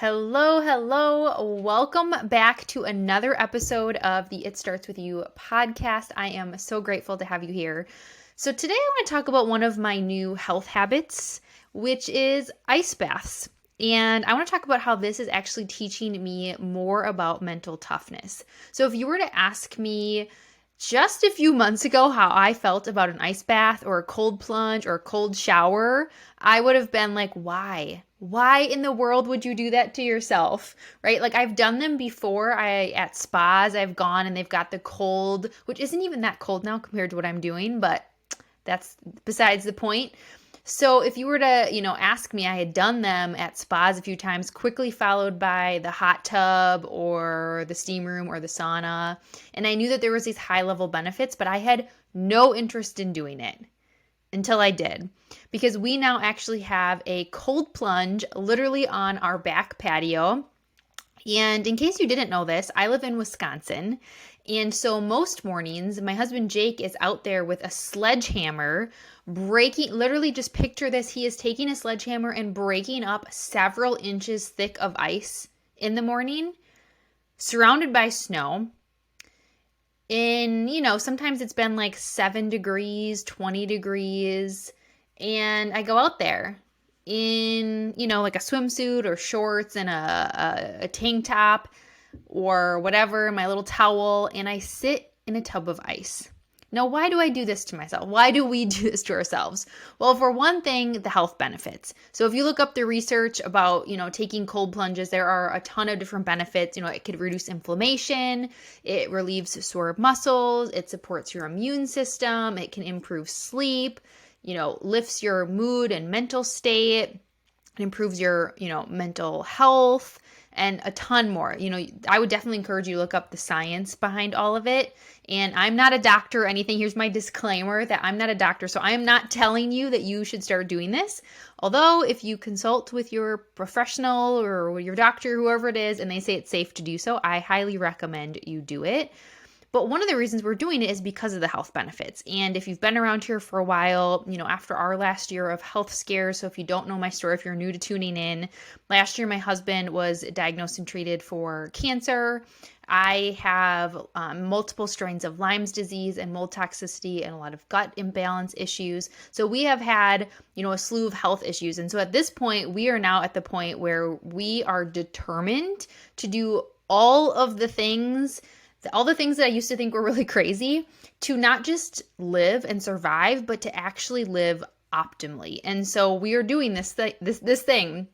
Hello, hello. Welcome back to another episode of the It Starts With You podcast. I am so grateful to have you here. So, today I want to talk about one of my new health habits, which is ice baths. And I want to talk about how this is actually teaching me more about mental toughness. So, if you were to ask me just a few months ago how I felt about an ice bath or a cold plunge or a cold shower, I would have been like, why? Why in the world would you do that to yourself? Right? Like I've done them before. At spas, I've gone and they've got the cold, which isn't even that cold now compared to what I'm doing, but that's besides the point. So if you were to, ask me, I had done them at spas a few times, quickly followed by the hot tub or the steam room or the sauna. And I knew that there was these high level benefits, but I had no interest in doing it until I did. Because we now actually have a cold plunge literally on our back patio. And in case you didn't know this, I live in Wisconsin. And so most mornings, my husband Jake is out there with a sledgehammer, literally just picture this. He is taking a sledgehammer and breaking up several inches thick of ice in the morning, surrounded by snow. Sometimes it's been like 7 degrees, 20 degrees. And I go out there in, like a swimsuit or shorts and a tank top or whatever, my little towel, and I sit in a tub of ice. Now, why do I do this to myself? Why do we do this to ourselves? Well, for one thing, the health benefits. So if you look up the research about, taking cold plunges, there are a ton of different benefits. It could reduce inflammation, it relieves sore muscles, it supports your immune system, it can improve sleep, lifts your mood and mental state, it improves your, mental health, and a ton more. I would definitely encourage you to look up the science behind all of it. And I'm not a doctor or anything. Here's my disclaimer that I'm not a doctor. So I am not telling you that you should start doing this. Although if you consult with your professional or your doctor, whoever it is, and they say it's safe to do so, I highly recommend you do it. But one of the reasons we're doing it is because of the health benefits. And if you've been around here for a while, after our last year of health scares, so if you don't know my story, if you're new to tuning in, last year my husband was diagnosed and treated for cancer. I have multiple strains of Lyme's disease and mold toxicity and a lot of gut imbalance issues. So we have had, a slew of health issues. And so at this point, we are now at the point where we are determined to do all the things that I used to think were really crazy, to not just live and survive, but to actually live optimally. And so we are doing this thing.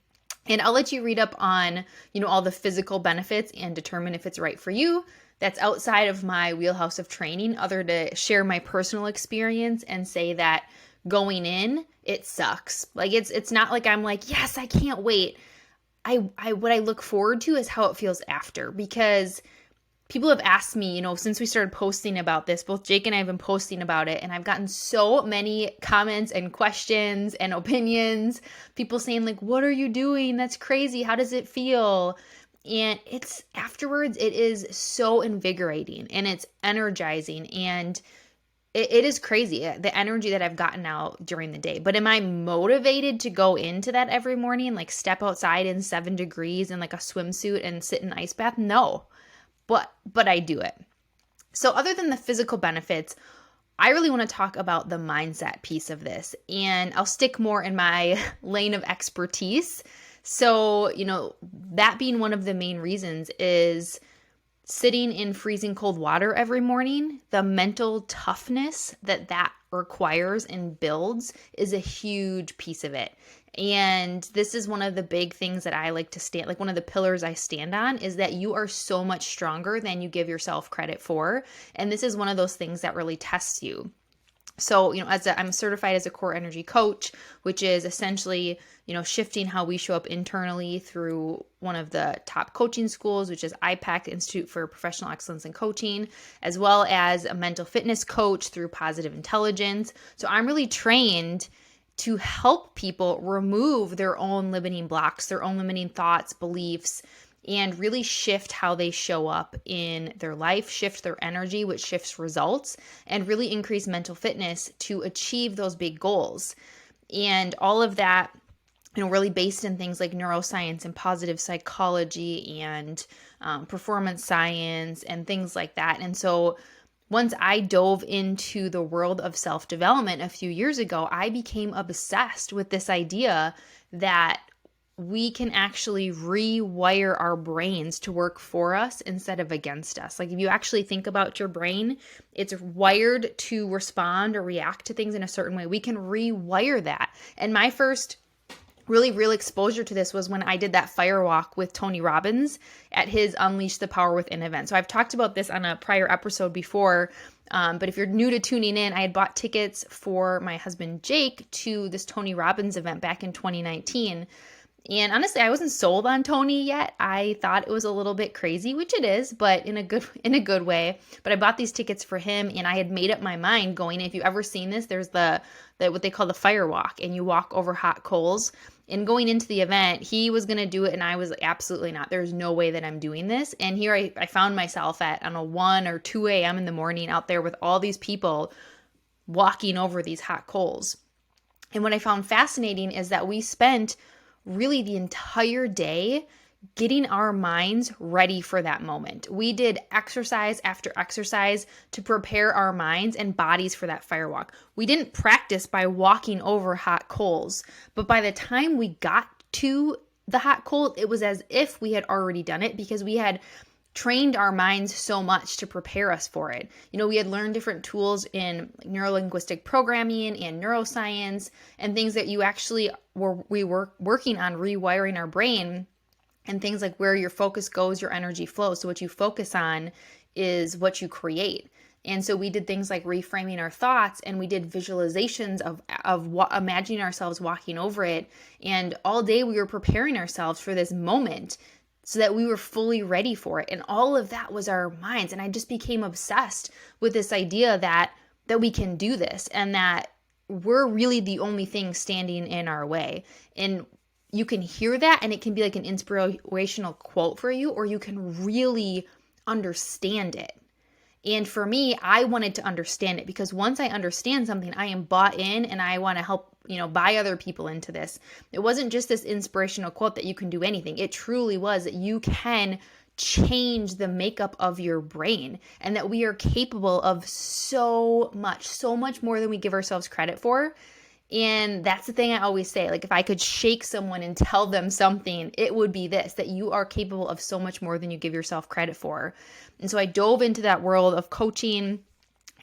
And I'll let you read up on, all the physical benefits and determine if it's right for you. That's outside of my wheelhouse of training, other to share my personal experience and say that going in, it sucks. Like it's not like I'm like, yes, I can't wait. What I look forward to is how it feels after, because people have asked me, since we started posting about this, both Jake and I have been posting about it, and I've gotten so many comments and questions and opinions, people saying like, what are you doing? That's crazy. How does it feel? And it's afterwards, it is so invigorating and it's energizing, and it is crazy, the energy that I've gotten out during the day. But am I motivated to go into that every morning, like step outside in 7 degrees in like a swimsuit and sit in an ice bath? No. But I do it. So other than the physical benefits, I really want to talk about the mindset piece of this. And I'll stick more in my lane of expertise. So, that being one of the main reasons is sitting in freezing cold water every morning. The mental toughness that requires and builds is a huge piece of it. And this is one of the big things that I like to stand, like one of the pillars I stand on, is that you are so much stronger than you give yourself credit for. And this is one of those things that really tests you. So, I'm certified as a core energy coach, which is essentially, shifting how we show up internally through one of the top coaching schools, which is IPAC, Institute for Professional Excellence in Coaching, as well as a mental fitness coach through Positive Intelligence. So I'm really trained to help people remove their own limiting blocks, their own limiting thoughts, beliefs, and really shift how they show up in their life, shift their energy, which shifts results, and really increase mental fitness to achieve those big goals. And all of that really based in things like neuroscience and positive psychology and performance science and things like that. And so once I dove into the world of self-development a few years ago, I became obsessed with this idea that we can actually rewire our brains to work for us instead of against us. Like if you actually think about your brain, it's wired to respond or react to things in a certain way. We can rewire that. And my first really real exposure to this was when I did that fire walk with Tony Robbins at his Unleash the Power Within event. So I've talked about this on a prior episode before, but if you're new to tuning in, I had bought tickets for my husband Jake to this Tony Robbins event back in 2019. And honestly, I wasn't sold on Tony yet. I thought it was a little bit crazy, which it is, but in a good way. But I bought these tickets for him, and I had made up my mind going. If you've ever seen this, there's the what they call the fire walk, and you walk over hot coals. And going into the event, he was going to do it, and I was like, absolutely not. There's no way that I'm doing this. And here I found myself on a 1 or 2 a.m. in the morning out there with all these people walking over these hot coals. And what I found fascinating is that we spent really the entire day getting our minds ready for that moment. We did exercise after exercise to prepare our minds and bodies for that fire walk. We didn't practice by walking over hot coals, but by the time we got to the hot coal, it was as if we had already done it because we had trained our minds so much to prepare us for it. We had learned different tools in neuro-linguistic programming and neuroscience and things that you actually we were working on rewiring our brain, and things like where your focus goes, your energy flows. So what you focus on is what you create. And so we did things like reframing our thoughts, and we did visualizations of imagining ourselves walking over it. And all day we were preparing ourselves for this moment so that we were fully ready for it. And all of that was our minds. And I just became obsessed with this idea that we can do this and that we're really the only thing standing in our way. And you can hear that, and it can be like an inspirational quote for you, or you can really understand it. And for me, I wanted to understand it because once I understand something, I am bought in, and I want to help, buy other people into this. It wasn't just this inspirational quote that you can do anything. It truly was that you can change the makeup of your brain, and that we are capable of so much more than we give ourselves credit for. And that's the thing I always say, like if I could shake someone and tell them something, it would be this, that you are capable of so much more than you give yourself credit for. And so I dove into that world of coaching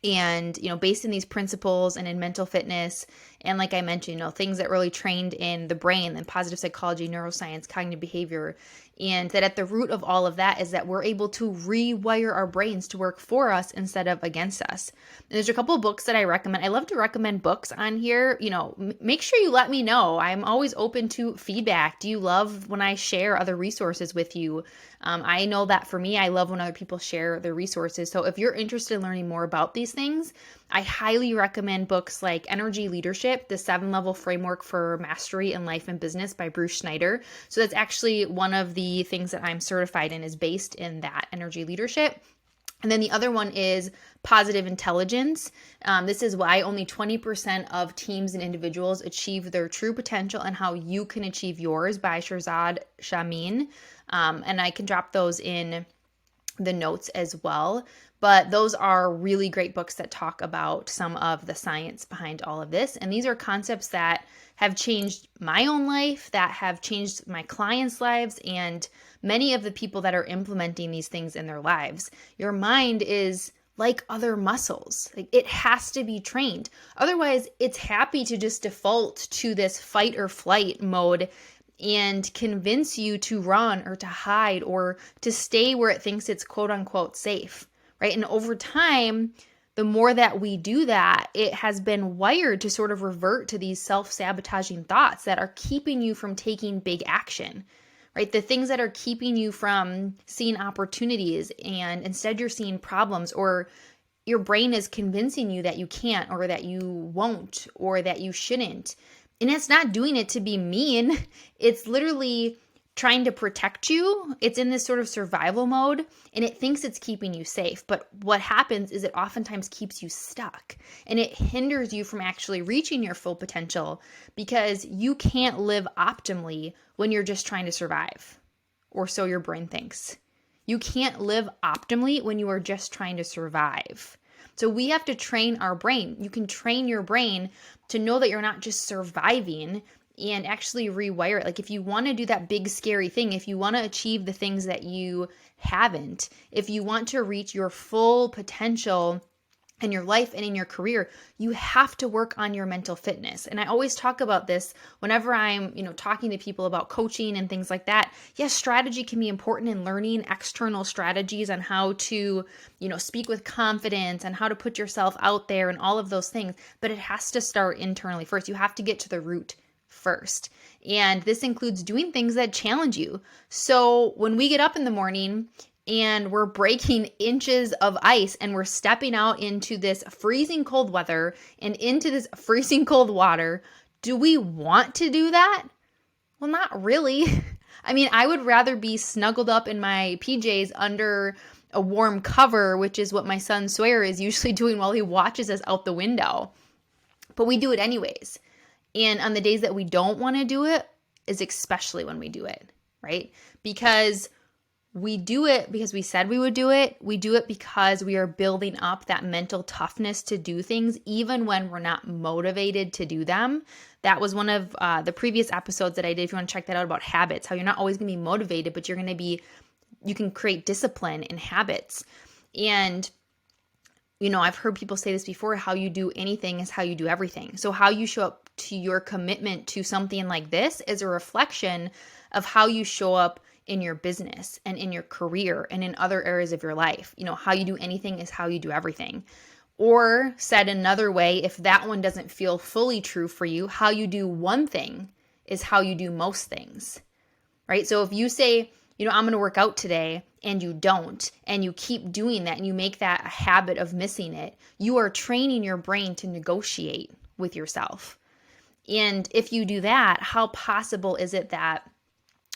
and, based in these principles and in mental fitness. And like I mentioned, things that really trained in the brain and positive psychology, neuroscience, cognitive behavior. And that at the root of all of that is that we're able to rewire our brains to work for us instead of against us. And there's a couple of books that I recommend. I love to recommend books on here. Make sure you let me know. I'm always open to feedback. Do you love when I share other resources with you? I know that for me, I love when other people share their resources. So if you're interested in learning more about these things, I highly recommend books like Energy Leadership, the 7-Level Framework for Mastery in Life and Business by Bruce Schneider. So that's actually one of the things that I'm certified in, is based in that energy leadership. And then the other one is Positive Intelligence. This is why only 20% of teams and individuals achieve their true potential and how you can achieve yours by Shirzad Chamine. And I can drop those in the notes as well. But those are really great books that talk about some of the science behind all of this. And these are concepts that have changed my own life, that have changed my clients' lives, and many of the people that are implementing these things in their lives. Your mind is like other muscles. Like, it has to be trained. Otherwise, it's happy to just default to this fight or flight mode and convince you to run or to hide or to stay where it thinks it's quote unquote safe, right? And over time, the more that we do that, it has been wired to sort of revert to these self-sabotaging thoughts that are keeping you from taking big action, right? The things that are keeping you from seeing opportunities, and instead you're seeing problems, or your brain is convincing you that you can't, or that you won't, or that you shouldn't. And it's not doing it to be mean. It's literally trying to protect you. It's in this sort of survival mode and it thinks it's keeping you safe. But what happens is it oftentimes keeps you stuck and it hinders you from actually reaching your full potential because you can't live optimally when you're just trying to survive, or so your brain thinks. You can't live optimally when you are just trying to survive. So we have to train our brain. You can train your brain to know that you're not just surviving and actually rewire it. Like if you want to do that big scary thing, if you want to achieve the things that you haven't, if you want to reach your full potential in your life and in your career, you have to work on your mental fitness. And I always talk about this whenever I'm, talking to people about coaching and things like that. Yes, strategy can be important in learning external strategies on how to, speak with confidence and how to put yourself out there and all of those things. But it has to start internally first. You have to get to the root first. And this includes doing things that challenge you. So when we get up in the morning and we're breaking inches of ice and we're stepping out into this freezing cold weather and into this freezing cold water, do we want to do that? Well, not really. I mean, I would rather be snuggled up in my PJs under a warm cover, which is what my son Sawyer is usually doing while he watches us out the window. But we do it anyways. And on the days that we don't want to do it is especially when we do it, right? Because we do it because we said we would do it. We do it because we are building up that mental toughness to do things even when we're not motivated to do them. That was one of the previous episodes that I did. If you want to check that out, about habits, how you're not always going to be motivated, but you can create discipline in habits. And I've heard people say this before, how you do anything is how you do everything. So how you show up to your commitment to something like this is a reflection of how you show up in your business and in your career and in other areas of your life. How you do anything is how you do everything. Or said another way, if that one doesn't feel fully true for you, how you do one thing is how you do most things, right? So if you say, I'm going to work out today, and you don't, and you keep doing that, and you make that a habit of missing it, you are training your brain to negotiate with yourself. And if you do that, how possible is it that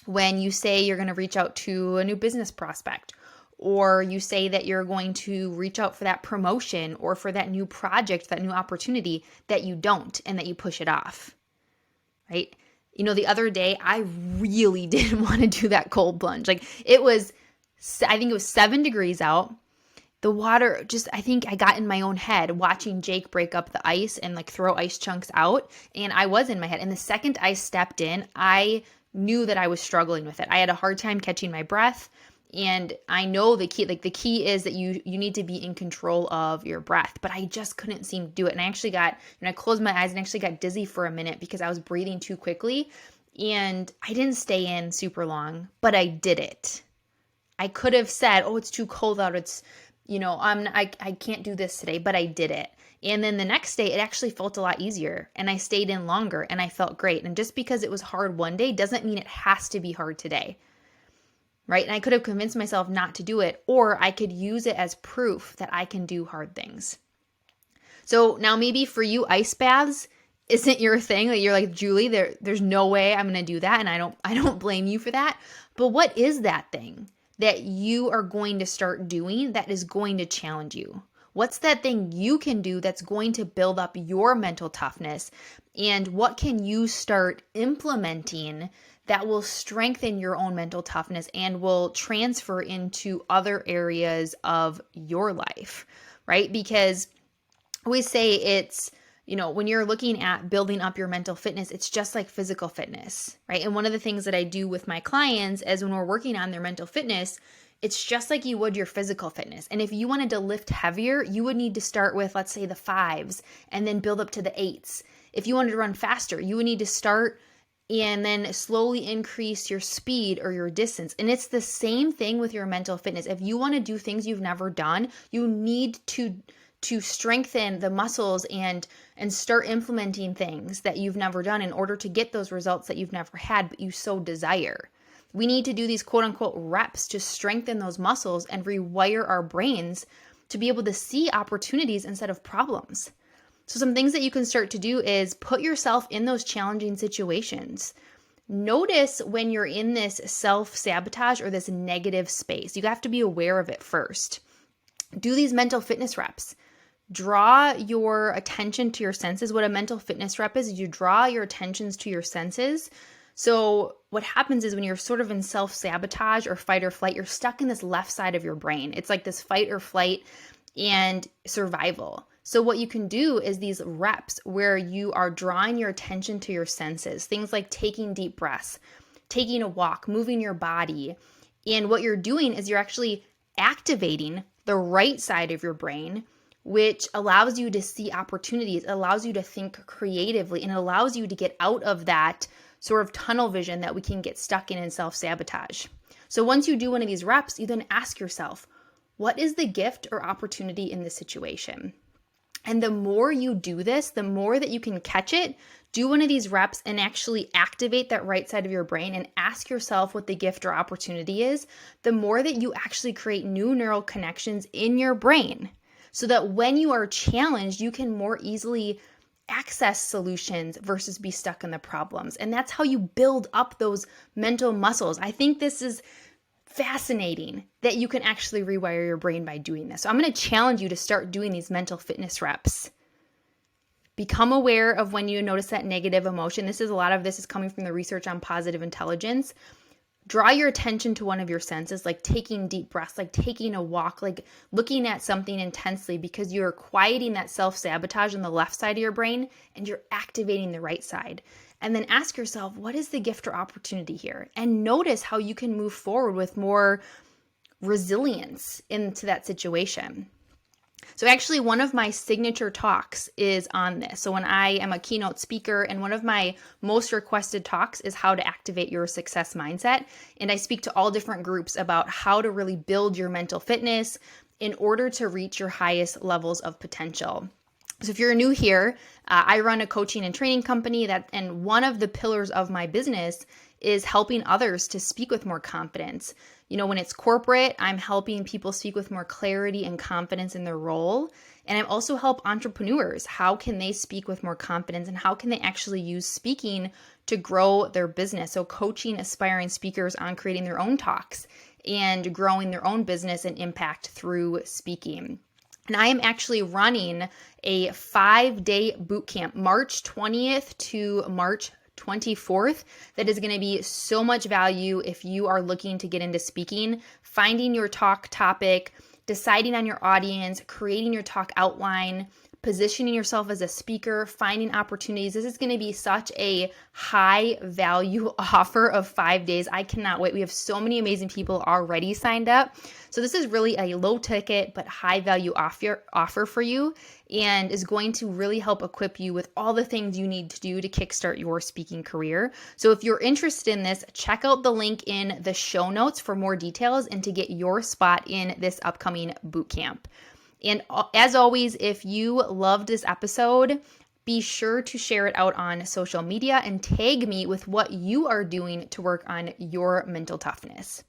when you say you're going to reach out to a new business prospect, or you say that you're going to reach out for that promotion or for that new project, that new opportunity, that you don't and that you push it off, right? The other day, I really didn't want to do that cold plunge. Like I think it was 7 degrees out. The water I think I got in my own head watching Jake break up the ice and throw ice chunks out. And I was in my head. And the second I stepped in, I knew that I was struggling with it. I had a hard time catching my breath. And I know the key is that you need to be in control of your breath, but I just couldn't seem to do it. And I actually I closed my eyes and actually got dizzy for a minute because I was breathing too quickly, and I didn't stay in super long, but I did it. I could have said, oh, it's too cold out. It's, I can't do this today, but I did it. And then the next day, it actually felt a lot easier and I stayed in longer and I felt great. And just because it was hard one day doesn't mean it has to be hard today. Right? And I could have convinced myself not to do it, or I could use it as proof that I can do hard things. So now maybe for you, ice baths isn't your thing. You're like, Julie, there's no way I'm going to do that. And I don't blame you for that. But what is that thing that you are going to start doing that is going to challenge you? What's that thing you can do that's going to build up your mental toughness? And what can you start implementing that will strengthen your own mental toughness and will transfer into other areas of your life, right? Because I always say it's, when you're looking at building up your mental fitness, it's just like physical fitness, right? And one of the things that I do with my clients is when we're working on their mental fitness, it's just like you would your physical fitness. And if you wanted to lift heavier, you would need to start with, let's say, the 5s and then build up to the 8s. If you wanted to run faster, you would need to start and then slowly increase your speed or your distance. And it's the same thing with your mental fitness. If you want to do things you've never done, you need to strengthen the muscles and start implementing things that you've never done in order to get those results that you've never had, but you so desire. We need to do these quote unquote reps to strengthen those muscles and rewire our brains to be able to see opportunities instead of problems. So some things that you can start to do is put yourself in those challenging situations. Notice when you're in this self-sabotage or this negative space. You have to be aware of it first. Do these mental fitness reps. Draw your attention to your senses. What a mental fitness rep is you draw your attentions to your senses. So what happens is when you're sort of in self-sabotage or fight or flight, you're stuck in this left side of your brain. It's like this fight or flight and survival. So what you can do is these reps where you are drawing your attention to your senses, things like taking deep breaths, taking a walk, moving your body. And what you're doing is you're actually activating the right side of your brain, which allows you to see opportunities, it allows you to think creatively, and it allows you to get out of that sort of tunnel vision that we can get stuck in self-sabotage. So once you do one of these reps, you then ask yourself, what is the gift or opportunity in this situation? And the more you do this, the more that you can catch it. Do one of these reps and actually activate that right side of your brain and ask yourself what the gift or opportunity is. The more that you actually create new neural connections in your brain so that when you are challenged, you can more easily access solutions versus be stuck in the problems. And that's how you build up those mental muscles. I think this is fascinating that you can actually rewire your brain by doing this. So I'm going to challenge you to start doing these mental fitness reps. Become aware of when you notice that negative emotion. A lot of this is coming from the research on positive intelligence. Draw your attention to one of your senses, like taking deep breaths, like taking a walk, like looking at something intensely, because you're quieting that self-sabotage on the left side of your brain and you're activating the right side. And then ask yourself, what is the gift or opportunity here? And notice how you can move forward with more resilience into that situation. So actually, one of my signature talks is on this. So when I am a keynote speaker, and one of my most requested talks is how to activate your success mindset. And I speak to all different groups about how to really build your mental fitness in order to reach your highest levels of potential. So if you're new here, I run a coaching and training company and one of the pillars of my business is helping others to speak with more confidence. When it's corporate, I'm helping people speak with more clarity and confidence in their role. And I also help entrepreneurs. How can they speak with more confidence and how can they actually use speaking to grow their business? So coaching aspiring speakers on creating their own talks and growing their own business and impact through speaking. And I am actually running a 5-day boot camp, March 20th to March 24th. That is going to be so much value if you are looking to get into speaking, finding your talk topic, deciding on your audience, creating your talk outline, positioning yourself as a speaker, finding opportunities. This is going to be such a high value offer of 5 days. I cannot wait. We have so many amazing people already signed up. So this is really a low ticket but high value offer for you, and is going to really help equip you with all the things you need to do to kickstart your speaking career. So if you're interested in this, check out the link in the show notes for more details and to get your spot in this upcoming boot camp. And as always, if you loved this episode, be sure to share it out on social media and tag me with what you are doing to work on your mental toughness.